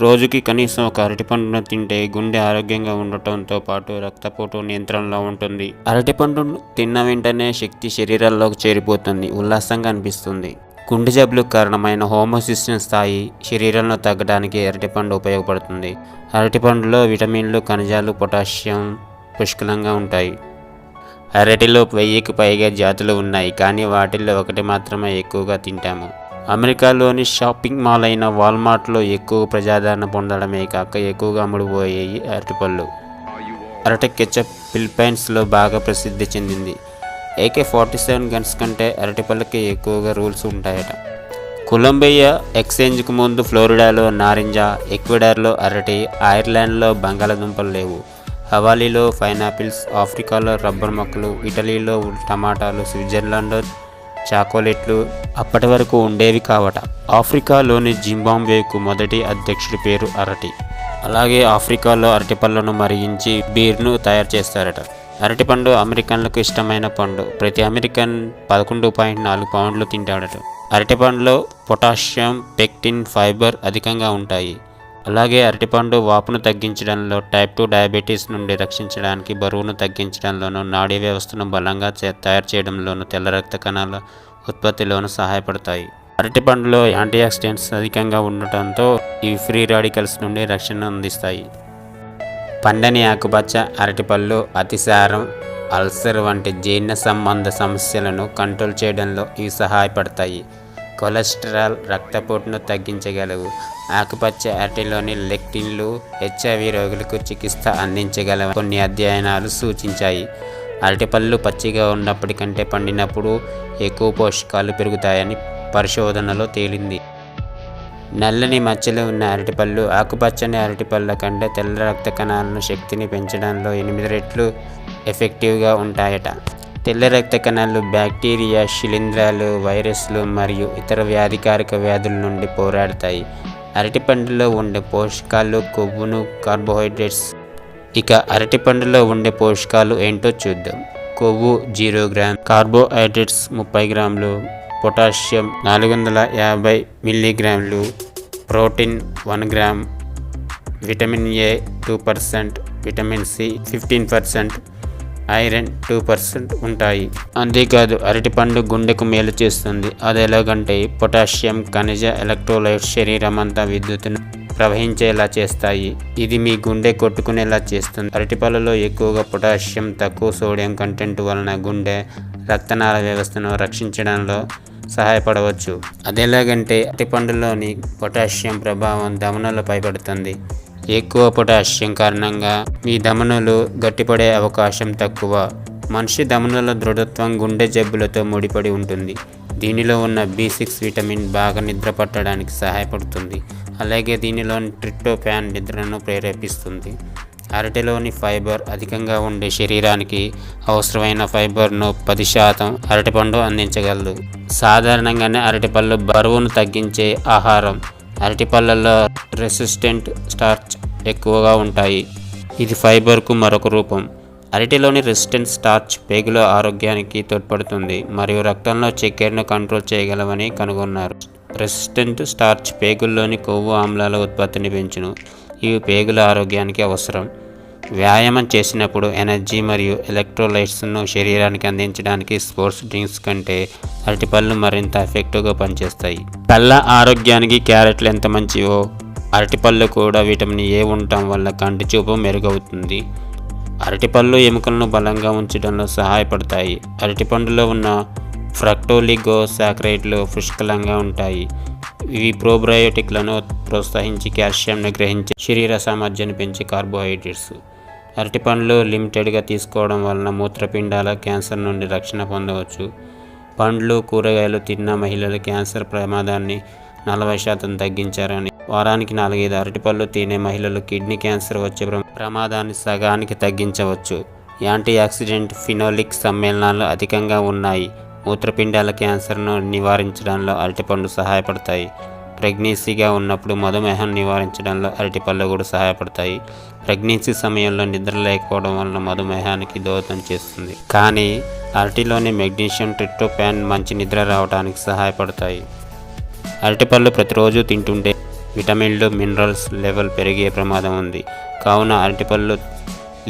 రోజుకి కనీసం ఒక అరటిపండును తింటే గుండె ఆరోగ్యంగా ఉండటంతో పాటు రక్తపోటు నియంత్రణలో ఉంటుంది. అరటిపండును తిన్న వెంటనే శక్తి శరీరాల్లోకి చేరిపోతుంది, ఉల్లాసంగా అనిపిస్తుంది. గుండె జబ్బులకు కారణమైన హోమోసిస్టోన్ స్థాయి శరీరంలో తగ్గడానికి అరటిపండు ఉపయోగపడుతుంది. అరటిపండులో విటమిన్లు, ఖనిజాలు, పొటాషియం పుష్కలంగా ఉంటాయి. అరటిలో 1000కి పైగా జాతులు ఉన్నాయి, కానీ వాటిల్లో ఒకటి మాత్రమే ఎక్కువగా తింటాము. అమెరికాలోని షాపింగ్ మాల్ అయిన వాల్మార్ట్లో ఎక్కువ ప్రజాదరణ పొందడమే కాక ఎక్కువగా అమ్ముడుపోయేవి అరటిపళ్ళు. అరటి కెచప్ ఫిలిప్పైన్స్లో బాగా ప్రసిద్ధి చెందింది. AK-47 గన్స్ కంటే అరటిపళ్ళకి ఎక్కువగా రూల్స్ ఉంటాయట. కొలంబియా ఎక్స్చేంజ్కు ముందు ఫ్లోరిడాలో నారింజ, ఈక్వెడార్లో అరటి, ఐర్లాండ్లో బంగాళాదుంపలు లేవు. హవాలీలో పైనాపిల్స్, ఆఫ్రికాలో రబ్బర్ మొక్కలు, ఇటలీలో టమాటాలు, స్విట్జర్లాండ్లో చాకోలెట్లు అప్పటి వరకు ఉండేవి కావట. ఆఫ్రికాలోని జింబాబ్వేకు మొదటి అధ్యక్షుడి పేరు అరటి. అలాగే ఆఫ్రికాలో అరటిపళ్ళను మరిగించి బీర్ను తయారు చేస్తారట. అరటిపండు అమెరికన్లకు ఇష్టమైన పండు. ప్రతి అమెరికన్ 11.4 పౌండ్లు తింటాడట. అరటిపండులో పొటాషియం, పెక్టిన్, ఫైబర్ అధికంగా ఉంటాయి. అలాగే అరటిపండు వాపును తగ్గించడంలో, టైప్ 2 డయాబెటీస్ నుండి రక్షించడానికి, బరువును తగ్గించడంలోనూ, నాడీ వ్యవస్థను బలంగా తయారు చేయడంలోనూ, తెల్ల రక్త కణాల ఉత్పత్తిలోనూ సహాయపడతాయి. అరటిపండులో యాంటీఆక్సిడెంట్స్ అధికంగా ఉండటంతో ఇవి ఫ్రీ రాడికల్స్ నుండి రక్షణ అందిస్తాయి. పండని ఆకుపచ్చ అరటిపళ్ళు అతిసారం, అల్సర్ వంటి జీర్ణ సంబంధ సమస్యలను కంట్రోల్ చేయడంలో ఇవి సహాయపడతాయి. కొలెస్టరాల్, రక్తపోటును తగ్గించగలవు. ఆకుపచ్చ అరటిలోని లెక్టిన్లు HIV రోగులకు చికిత్స అందించగలవు కొన్ని అధ్యయనాలు సూచించాయి. అరటిపళ్ళు పచ్చిగా ఉన్నప్పటికంటే పండినప్పుడు ఎక్కువ పోషకాలు పెరుగుతాయని పరిశోధనలో తేలింది. నల్లని మచ్చలు ఉన్న అరటిపళ్ళు ఆకుపచ్చని అరటిపళ్ళ కంటే తెల్ల రక్త కణాలను శక్తిని పెంచడంలో 8 రెట్లు ఎఫెక్టివ్గా ఉంటాయట. తెల్ల రక్త కణాలు బ్యాక్టీరియా, శిలీంధ్రాలు, వైరస్లు మరియు ఇతర వ్యాధికారక వ్యాధుల నుండి పోరాడతాయి. అరటిపండులో ఉండే పోషకాలు కొవ్వును, కార్బోహైడ్రేట్స్. ఇక అరటిపండులో ఉండే పోషకాలు ఏంటో చూద్దాం. కొవ్వు 0 గ్రామ్, కార్బోహైడ్రేట్స్ 30 గ్రాములు, పొటాషియం 450 మిల్లీగ్రాములు, protein 1 gram, vitamin A 2%, vitamin C 15%, iron 2% ఉంటాయి. అంతేకాదు అరటిపండు గుండెకు మేలు చేస్తుంది. అది ఎలాగంటే పొటాషియం, ఖనిజ, ఎలక్ట్రోలైట్స్ శరీరమంతా విద్యుత్తును ప్రవహించేలా చేస్తాయి. ఇది మీ గుండె కొట్టుకునేలా చేస్తుంది. అరటిపళ్ళలో ఎక్కువగా పొటాషియం, తక్కువ సోడియం కంటెంట్ వలన గుండె, రక్తనాళ వ్యవస్థను రక్షించడంలో సహాయపడవచ్చు. అదెలాగంటే అరటిపండులోని పొటాషియం ప్రభావం ధమనులపై పడుతుంది. ఎక్కువ పొటాషియం కారణంగా మీ ధమనులు గట్టిపడే అవకాశం తక్కువ. మనిషి ధమనుల దృఢత్వం గుండె జబ్బులతో ముడిపడి ఉంటుంది. దీనిలో ఉన్న B6 విటమిన్ బాగా నిద్ర పట్టడానికి సహాయపడుతుంది. అలాగే దీనిలోని ట్రిప్టోఫాన్ నిద్రను ప్రేరేపిస్తుంది. అరటిలోని ఫైబర్ అధికంగా ఉండే శరీరానికి అవసరమైన ఫైబర్ను 10% అరటిపండు అందించగలదు. సాధారణంగానే అరటిపళ్ళు బరువును తగ్గించే ఆహారం. అరటిపళ్ళల్లో రెసిస్టెంట్ స్టార్చ్ ఎక్కువగా ఉంటాయి. ఇది ఫైబర్కు మరొక రూపం. అరటిలోని రెసిస్టెంట్ స్టార్చ్ పేగుల ఆరోగ్యానికి తోడ్పడుతుంది మరియు రక్తంలో చక్కెరను కంట్రోల్ చేయగలవని కనుగొన్నారు. రెసిస్టెంట్ స్టార్చ్ పేగుల్లోని కొవ్వు ఆమ్లాల ఉత్పత్తిని పెంచును. ఇవి పేగుల ఆరోగ్యానికి అవసరం. వ్యాయామం చేసినప్పుడు ఎనర్జీ మరియు ఎలక్ట్రోలైట్స్ను శరీరానికి అందించడానికి స్పోర్ట్స్ డ్రింక్స్ కంటే అరటిపళ్ళు మరింత ఎఫెక్టివ్గా పనిచేస్తాయి. కళ్ళ ఆరోగ్యానికి క్యారెట్లు ఎంత మంచివో అరటిపళ్ళు కూడా విటమిన్ A ఉండటం వల్ల కంటి చూపు మెరుగవుతుంది. అరటిపళ్ళు ఎముకలను బలంగా ఉంచడంలో సహాయపడతాయి. అరటిపండులో ఉన్న ఫ్రక్టోలిగోసాకరైడ్లు పుష్కలంగా ఉంటాయి. ఇవి ప్రోబయోటిక్లను ప్రోత్సహించి కాల్షియంను గ్రహించి శరీర సామర్థ్యాన్ని పెంచే కార్బోహైడ్రేట్స్. అరటిపండ్లు లిమిటెడ్గా తీసుకోవడం వలన మూత్రపిండాల క్యాన్సర్ నుండి రక్షణ పొందవచ్చు. పండ్లు, కూరగాయలు తిన్న మహిళల క్యాన్సర్ ప్రమాదాన్ని 40% తగ్గించారని, వారానికి 4-5 అరటిపళ్ళు తినే మహిళలు కిడ్నీ క్యాన్సర్ వచ్చే ప్రమాదాన్ని సగానికి తగ్గించవచ్చు. యాంటీ ఆక్సిడెంట్ ఫినోలిక్ సమ్మేళనాలు అధికంగా ఉన్నాయి. మూత్రపిండాల క్యాన్సర్ను నివారించడంలో అరటిపండు సహాయపడతాయి. ప్రెగ్నెన్సీగా ఉన్నప్పుడు మధుమేహం నివారించడంలో అరటిపళ్ళు కూడా సహాయపడతాయి. ప్రెగ్నెన్సీ సమయంలో నిద్ర లేకపోవడం వలన మధుమేహానికి దోహదం చేస్తుంది. కానీ అరటిలోని మెగ్నీషియం, ట్రిప్టోఫాన్ మంచి నిద్ర రావడానికి సహాయపడతాయి. అరటిపళ్ళు ప్రతిరోజు తింటుంటే విటమిన్లు మినరల్స్ లెవెల్ పెరిగే ప్రమాదం ఉంది. కావున అరటిపళ్ళు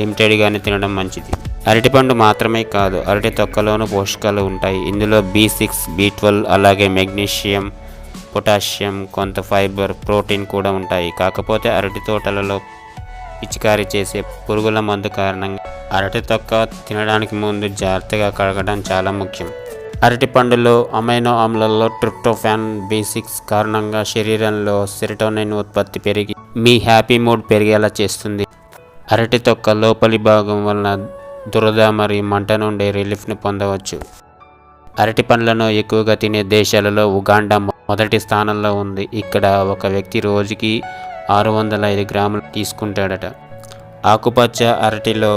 లిమిటెడ్గానే తినడం మంచిది. అరటిపండు మాత్రమే కాదు, అరటి తొక్కలోనూ పోషకాలు ఉంటాయి. ఇందులో B6, B12 అలాగే మెగ్నీషియం, పొటాషియం, కొంత ఫైబర్, ప్రోటీన్ కూడా ఉంటాయి. కాకపోతే అరటి తోటలలో పిచికారీ చేసే పురుగుల మందు కారణంగా అరటి తొక్క తినడానికి ముందు జాగ్రత్తగా కడగడం చాలా ముఖ్యం. అరటి పండులో అమైనో ఆమ్లాల్లో ట్రిప్టోఫాన్, B6 కారణంగా శరీరంలో సెరోటోనిన్ ఉత్పత్తి పెరిగి మీ హ్యాపీ మూడ్ పెరిగేలా చేస్తుంది. అరటి తొక్క లోపలి భాగం వలన దురద మరియు మంట నుండి రిలీఫ్ని పొందవచ్చు. అరటి పండ్లను ఎక్కువగా తినే దేశాలలో ఉగాండా మొదటి స్థానంలో ఉంది. ఇక్కడ ఒక వ్యక్తి రోజుకి 605 గ్రాములు తీసుకుంటాడట. ఆకుపచ్చ అరటిలో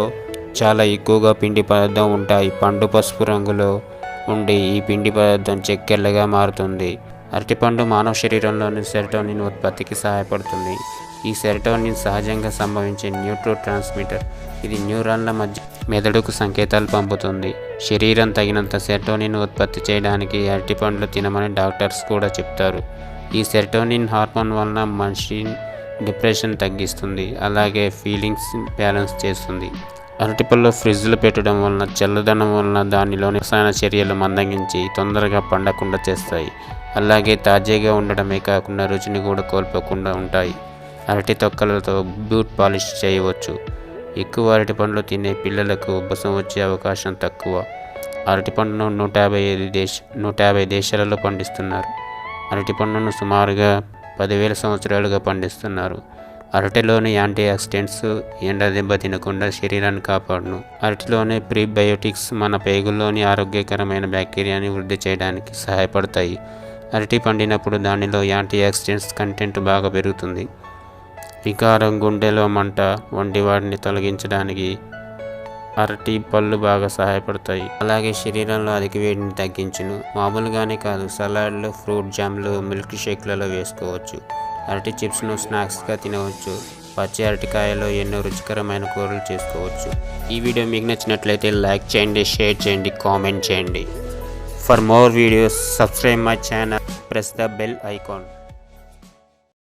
చాలా ఎక్కువగా పిండి పదార్థం ఉంటాయి. పండు పసుపు రంగులో ఉండి ఈ పిండి పదార్థం చక్కెరలుగా మారుతుంది. అరటిపండు మానవ శరీరంలోని సెరోటోనిన్ ఉత్పత్తికి సహాయపడుతుంది. ఈ సెరోటోనిన్ సహజంగా సంభవించే న్యూరో ట్రాన్స్మిటర్. ఇది న్యూరాన్ల మధ్య మెదడుకు సంకేతాలు పంపుతుంది. శరీరం తగినంత సెరోటోనిన్ ఉత్పత్తి చేయడానికి అరటిపండ్లు తినమని డాక్టర్స్ కూడా చెప్తారు. ఈ సెరోటోనిన్ హార్మోన్ వలన మనిషి డిప్రెషన్ తగ్గిస్తుంది, అలాగే ఫీలింగ్స్ బ్యాలెన్స్ చేస్తుంది. అరటిపళ్ళు ఫ్రిడ్జ్లో పెట్టడం వలన చల్లదనం వలన దానిలోని రసాయన చర్యలు మందగించి తొందరగా పండకుండా చేస్తాయి. అలాగే తాజాగా ఉండడమే కాకుండా రుచిని కూడా కోల్పోకుండా ఉంటాయి. అరటి తొక్కలతో బూట్ పాలిష్ చేయవచ్చు. ఎక్కువ అరటి పండ్లు తినే పిల్లలకు ఉబ్బసం వచ్చే అవకాశం తక్కువ. అరటిపండును 150 దేశాలలో పండిస్తున్నారు. అరటిపండును సుమారుగా 10,000 సంవత్సరాలుగా పండిస్తున్నారు. అరటిలోని యాంటీ ఆక్సిడెంట్స్ ఎండ దెబ్బ తినకుండా శరీరాన్ని కాపాడును. అరటిలోని ప్రీబయోటిక్స్ మన పేగుల్లోని ఆరోగ్యకరమైన బ్యాక్టీరియాని వృద్ధి చేయడానికి సహాయపడతాయి. అరటి పండినప్పుడు దానిలో యాంటీ ఆక్సిడెంట్స్ కంటెంట్ బాగా పెరుగుతుంది. వికారం, గుండెలో మంట వంటి వాటిని తొలగించడానికి అరటి పళ్ళు బాగా సహాయపడతాయి. అలాగే శరీరంలో అధిక వేడిని తగ్గించును. మామూలుగానే కాదు, సలాడ్లు, ఫ్రూట్ జామ్లు, మిల్క్ షేక్లలో వేసుకోవచ్చు. అరటి చిప్స్ను స్నాక్స్గా తినవచ్చు. పచ్చి అరటికాయలో ఎన్నో రుచికరమైన కూరలు చేసుకోవచ్చు. ఈ వీడియో మీకు నచ్చినట్లయితే లైక్ చేయండి, షేర్ చేయండి, కామెంట్ చేయండి. For more videos subscribe my channel, press the bell icon.